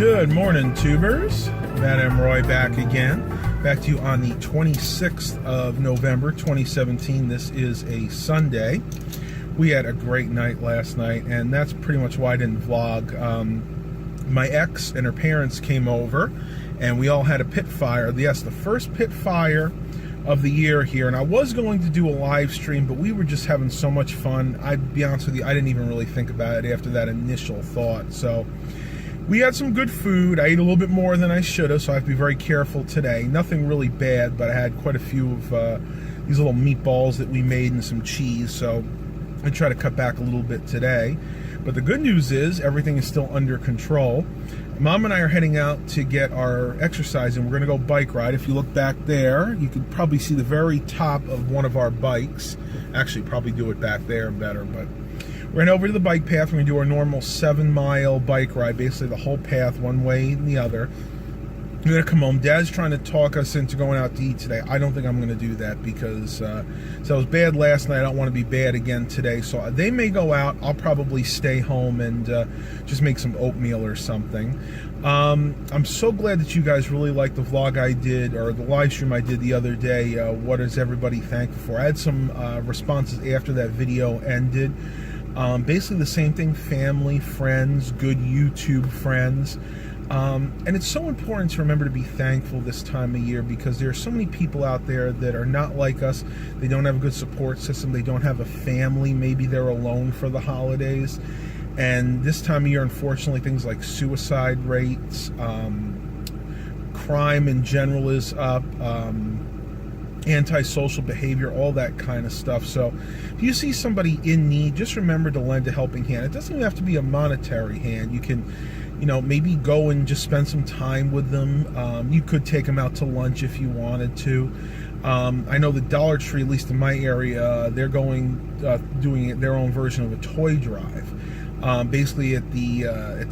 Good morning, tubers. Matt M. Roy back again. Back to you on the 26th of November, 2017. This is a Sunday. We had a great night last night, and that's pretty much why I didn't vlog. My ex and her parents came over, and we all had a pit fire. Yes, the first pit fire of the year here, and I was going to do a live stream, but we were just having so much fun. I'd be honest with you, I didn't even really think about it after that initial thought. So we had some good food. I ate a little bit more than I should have, so I have to be very careful today. Nothing really bad, but I had quite a few of these little meatballs that we made and some cheese, so I try to cut back a little bit today. But the good news is everything is still under control. Mom and I are heading out to get our exercise, and we're going to go bike ride. If you look back there, you can probably see the very top of one of our bikes. Actually, probably do it back there better, but we're going over to the bike path. We're going to do our normal 7-mile bike ride, basically the whole path, one way and the other. We're going to come home. Dad's trying to talk us into going out to eat today. I don't think I'm going to do that because so I was bad last night. I don't want to be bad again today. So they may go out. I'll probably stay home and just make some oatmeal or something. I'm so glad that you guys really liked the vlog I did, or the live stream I did the other day. What is everybody thankful for? I had some responses after that video ended. Basically the same thing: family, friends, good YouTube friends. And it's so important to remember to be thankful this time of year, because there are so many people out there that are not like us. They don't have a good support system. They don't have a family. Maybe they're alone for the holidays. And this time of year, unfortunately, things like suicide rates, crime in general is up, antisocial behavior, all that kind of stuff. So if you see somebody in need, just remember to lend a helping hand. It doesn't even have to be a monetary hand. You can, maybe go and just spend some time with them. You could take them out to lunch if you wanted to. I know the Dollar Tree, at least in my area, they're doing their own version of a toy drive. Basically at the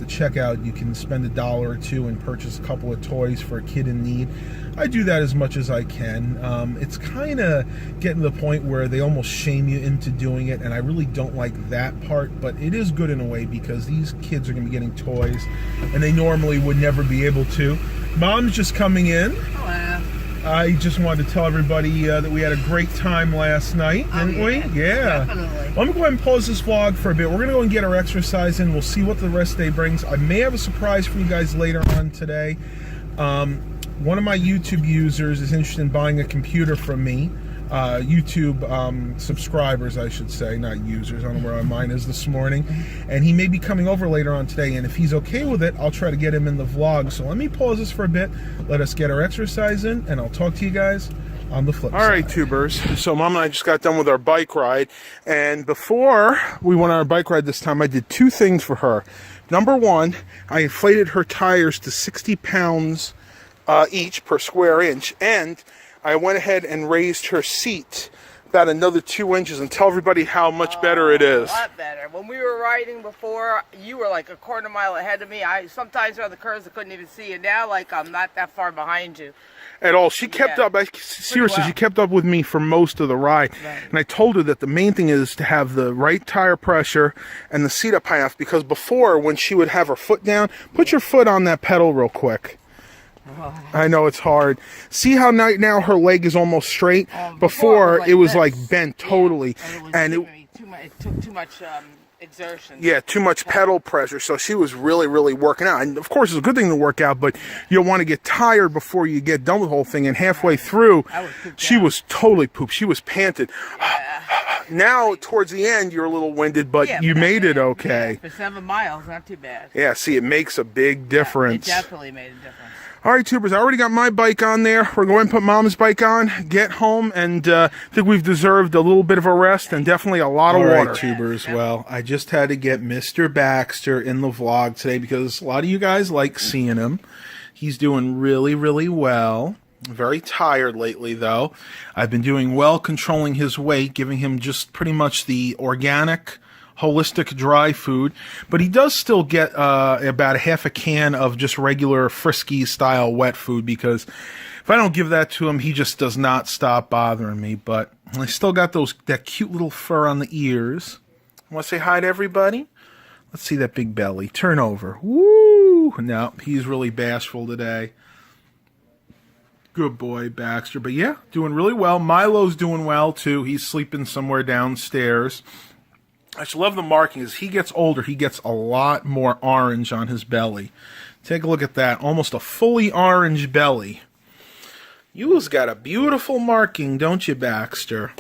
checkout, you can spend $1 or $2 and purchase a couple of toys for a kid in need. I do that as much as I can. It's kind of getting to the point where they almost shame you into doing it, and I really don't like that part, but it is good in a way because these kids are going to be getting toys, and they normally would never be able to. Mom's just coming in. Hello. I just wanted to tell everybody that we had a great time last night, didn't we? Yeah. Definitely. Well, I'm going to go ahead and pause this vlog for a bit. We're going to go and get our exercise in. We'll see what the rest of the day brings. I may have a surprise for you guys later on today. One of my YouTube users is interested in buying a computer from me. YouTube subscribers, I should say, not users. I don't know where mine is this morning. And he may be coming over later on today, and if he's okay with it, I'll try to get him in the vlog. So let me pause this for a bit. Let us get our exercise in, and I'll talk to you guys on the flip side. All right, tubers. So Mom and I just got done with our bike ride, and before we went on our bike ride this time, I did 2 things for her. Number 1, I inflated her tires to 60 pounds each per square inch, and I went ahead and raised her seat about another 2 inches, and tell everybody how much better it is. A lot better. When we were riding before, you were like a quarter mile ahead of me. I sometimes on the curves I couldn't even see you. Now, like, I'm not that far behind you. At all. She kept up. Seriously, she kept up with me for most of the ride. Right. And I told her that the main thing is to have the right tire pressure and the seat up high enough, because before, when she would have her foot down, put your foot on that pedal real quick. I know it's hard. See how now her leg is almost straight? Before it was like bent totally. Yeah, and it took too much exertion. Yeah, too much pedal pressure. So she was really, really working out. And of course, it's a good thing to work out, but you don't want to get tired before you get done with the whole thing. And halfway through, she was totally pooped. She was panted. Yeah. Now, towards the end, you're a little winded, but you made it okay. Yeah, for 7 miles, not too bad. Yeah, see, it makes a big difference. It definitely made a difference. All right, tubers, I already got my bike on there. We're going to put Mom's bike on, get home, and I think we've deserved a little bit of a rest and definitely a lot of water. All right, tubers, well, I just had to get Mr. Baxter in the vlog today because a lot of you guys like seeing him. He's doing really, really well. Very tired lately, though. I've been doing well controlling his weight, giving him just pretty much the organic, holistic dry food, but he does still get about half a can of just regular Frisky style wet food, because if I don't give that to him, he just does not stop bothering me. But I still got that cute little fur on the ears. Want to say hi to everybody? Let's see that big belly. Turn over. Woo! Woo! No, he's really bashful today. Good boy, Baxter. But yeah, doing really well. Milo's doing well, too. He's sleeping somewhere downstairs. I just love the marking. As he gets older, he gets a lot more orange on his belly. Take a look at that. Almost a fully orange belly. You's got a beautiful marking, don't you, Baxter?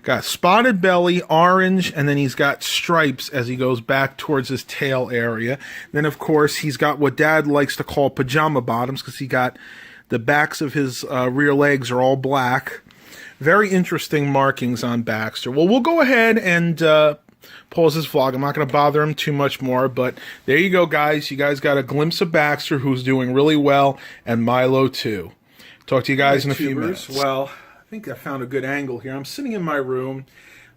Got spotted belly, orange, and then he's got stripes as he goes back towards his tail area. Then, of course, he's got what Dad likes to call pajama bottoms because he got the backs of his rear legs are all black. Very interesting markings on Baxter. Well, we'll go ahead and pause this vlog. I'm not going to bother him too much more, but there you go, guys. You guys got a glimpse of Baxter, who's doing really well, and Milo, too. Talk to you guys in a few minutes. Well, I think I found a good angle here. I'm sitting in my room,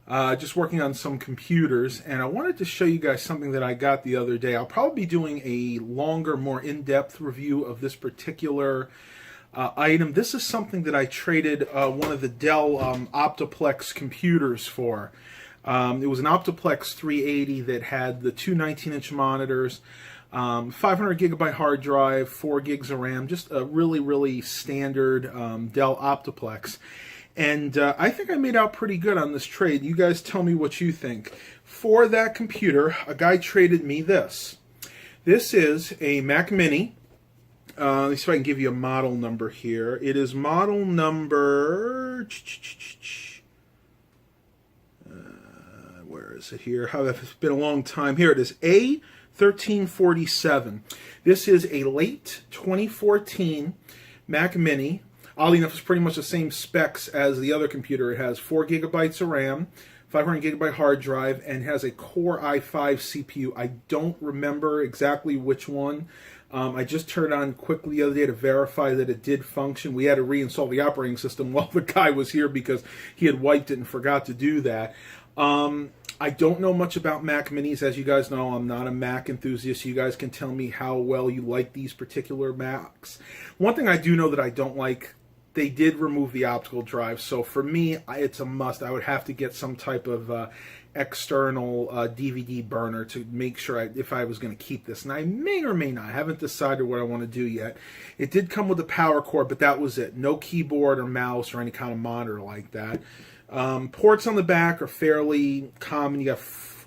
just working on some computers, and I wanted to show you guys something that I got the other day. I'll probably be doing a longer, more in-depth review of this particular item. This is something that I traded one of the Dell Optiplex computers for. It was an Optiplex 380 that had the two 19-inch monitors, 500 gigabyte hard drive, 4 gigs of RAM, just a really, really standard Dell Optiplex. And I think I made out pretty good on this trade. You guys tell me what you think. For that computer, a guy traded me this. This is a Mac Mini. Let me see if I can give you a model number here. It is model number... where is it here? It's been a long time. Here it is, A1347. This is a late 2014 Mac Mini. Oddly enough, it's pretty much the same specs as the other computer. It has 4 gigabytes of RAM, 500 gigabyte hard drive, and has a Core i5 CPU. I don't remember exactly which one. I just turned on quickly the other day to verify that it did function. We had to reinstall the operating system while the guy was here because he had wiped it and forgot to do that. I don't know much about Mac Minis. As you guys know, I'm not a Mac enthusiast. You guys can tell me how well you like these particular Macs. One thing I do know that I don't like, they did remove the optical drive. So for me, it's a must. I would have to get some type of external DVD burner to make sure if I was going to keep this. And I may or may not. I haven't decided what I want to do yet. It did come with a power cord, but that was it. No keyboard or mouse or any kind of monitor like that. Ports on the back are fairly common. You got,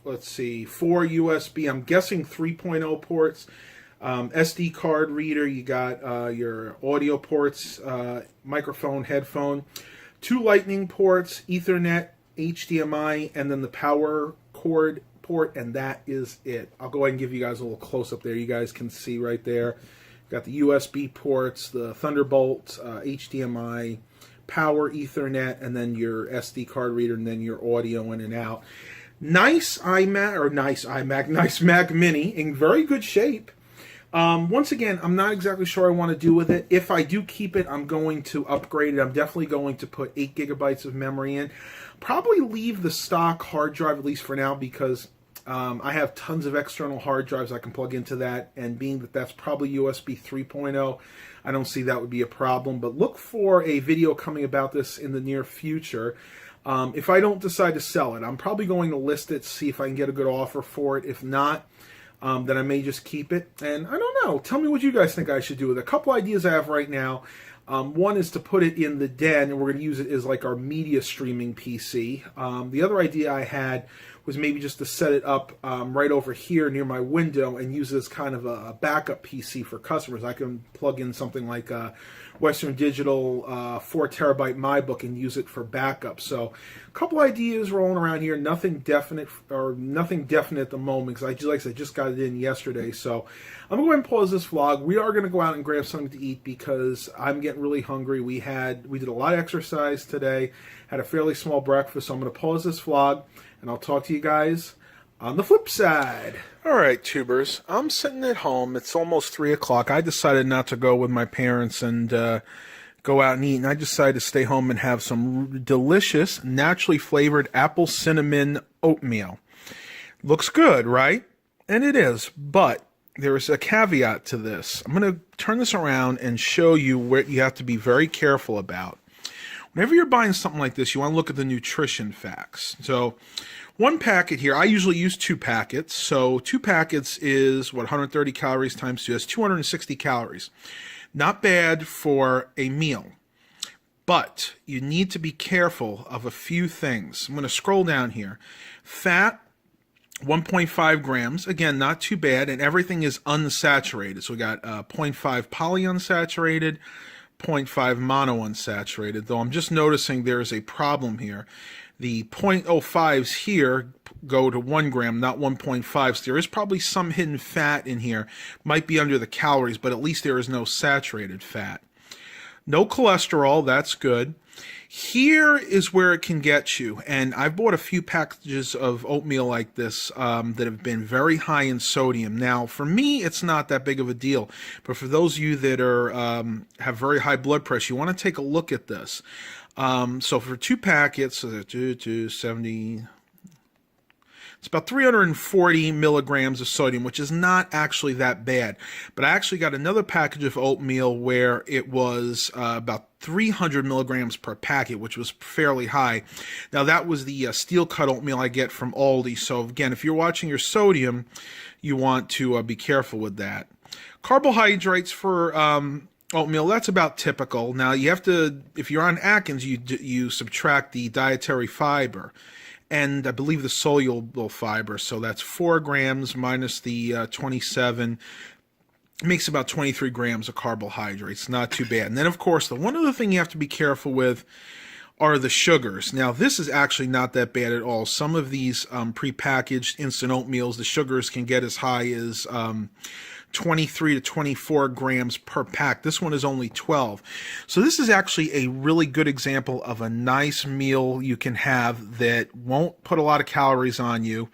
let's see, 4 USB, I'm guessing 3.0 ports, SD card reader, you got your audio ports, microphone, headphone, 2 lightning ports, Ethernet, HDMI, and then the power cord port, and that is it. I'll go ahead and give you guys a little close-up there. You guys can see right there. Got the USB ports, the Thunderbolt, HDMI, power, Ethernet, and then your SD card reader, and then your audio in and out. Nice Mac Mini in very good shape. Once again, I'm not exactly sure what I want to do with it. If I do keep it, I'm going to upgrade it. I'm definitely going to put 8 gigabytes of memory in. Probably leave the stock hard drive, at least for now, because I have tons of external hard drives I can plug into that, and being that that's probably USB 3.0, I don't see that would be a problem. But look for a video coming about this in the near future. If I don't decide to sell it, I'm probably going to list it, see if I can get a good offer for it. If not, then I may just keep it. And I don't know. Tell me what you guys think I should do with it. A couple ideas I have right now. One is to put it in the den, and we're going to use it as like our media streaming PC. The other idea I had was maybe just to set it up right over here near my window and use it as kind of a backup PC for customers. I can plug in something like Western Digital 4 terabyte MyBook and use it for backup. So a couple ideas rolling around here. Nothing definite at the moment because I just got it in yesterday. So I'm going to go ahead and pause this vlog. We are going to go out and grab something to eat because I'm getting really hungry. We did a lot of exercise today, had a fairly small breakfast. So I'm going to pause this vlog and I'll talk to you guys on the flip side. All right, tubers. I'm sitting at home. It's almost 3 o'clock. I decided not to go with my parents and go out and eat, and I decided to stay home and have some delicious, naturally flavored apple cinnamon oatmeal. Looks good, right? And it is, but there is a caveat to this. I'm going to turn this around and show you what you have to be very careful about. Whenever you're buying something like this, you want to look at the nutrition facts. So 1 packet here, I usually use 2 packets. So 2 packets is, what, 130 calories times 2. That's 260 calories. Not bad for a meal. But you need to be careful of a few things. I'm going to scroll down here. Fat, 1.5 grams. Again, not too bad. And everything is unsaturated. So we got 0.5 polyunsaturated, 0.5 monounsaturated. Though I'm just noticing there's a problem here. The 0.05s here go to 1 gram, not 1.5. So there is probably some hidden fat in here. Might be under the calories, but at least there is no saturated fat. No cholesterol, that's good. Here is where it can get you. And I've bought a few packages of oatmeal like this that have been very high in sodium. Now, for me, it's not that big of a deal. But for those of you that are have very high blood pressure, you want to take a look at this. So for 2 packets, so that's 270, it's about 340 milligrams of sodium, which is not actually that bad. But I actually got another package of oatmeal where it was about 300 milligrams per packet, which was fairly high. Now that was the steel cut oatmeal I get from Aldi. So again, if you're watching your sodium, you want to be careful with that. Carbohydrates for oatmeal, that's about typical. Now you have to, if you're on Atkins, you subtract the dietary fiber and I believe the soluble fiber. So that's 4 grams minus the 27 makes about 23 grams of carbohydrates. Not too bad. And then of course the one other thing you have to be careful with are the sugars. Now this is actually not that bad at all. Some of these prepackaged instant oatmeals, the sugars can get as high as 23 to 24 grams per pack. This one is only 12. So this is actually a really good example of a nice meal you can have that won't put a lot of calories on you.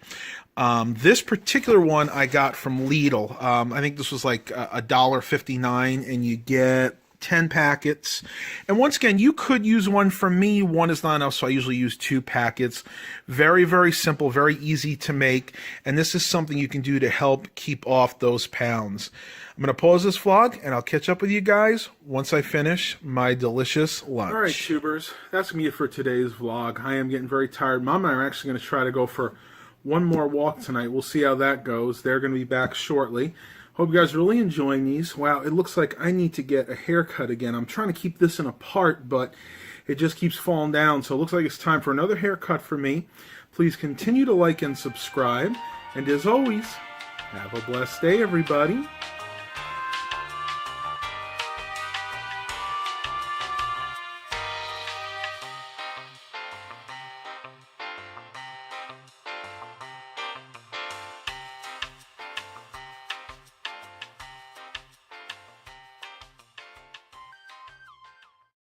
This particular one I got from Lidl. I think this was like $1.59 and you get 10 packets. And once again, you could use one. For me, one is not enough, so I usually use 2 packets. Very, very simple, very easy to make. And this is something you can do to help keep off those pounds. I'm going to pause this vlog, and I'll catch up with you guys once I finish my delicious lunch. All right, tubers, that's going to be it for today's vlog. I am getting very tired. Mom and I are actually going to try to go for one more walk tonight. We'll see how that goes. They're going to be back shortly. Hope you guys are really enjoying these. Wow, it looks like I need to get a haircut again. I'm trying to keep this in a part, but it just keeps falling down. So it looks like it's time for another haircut for me. Please continue to like and subscribe. And as always, have a blessed day, everybody.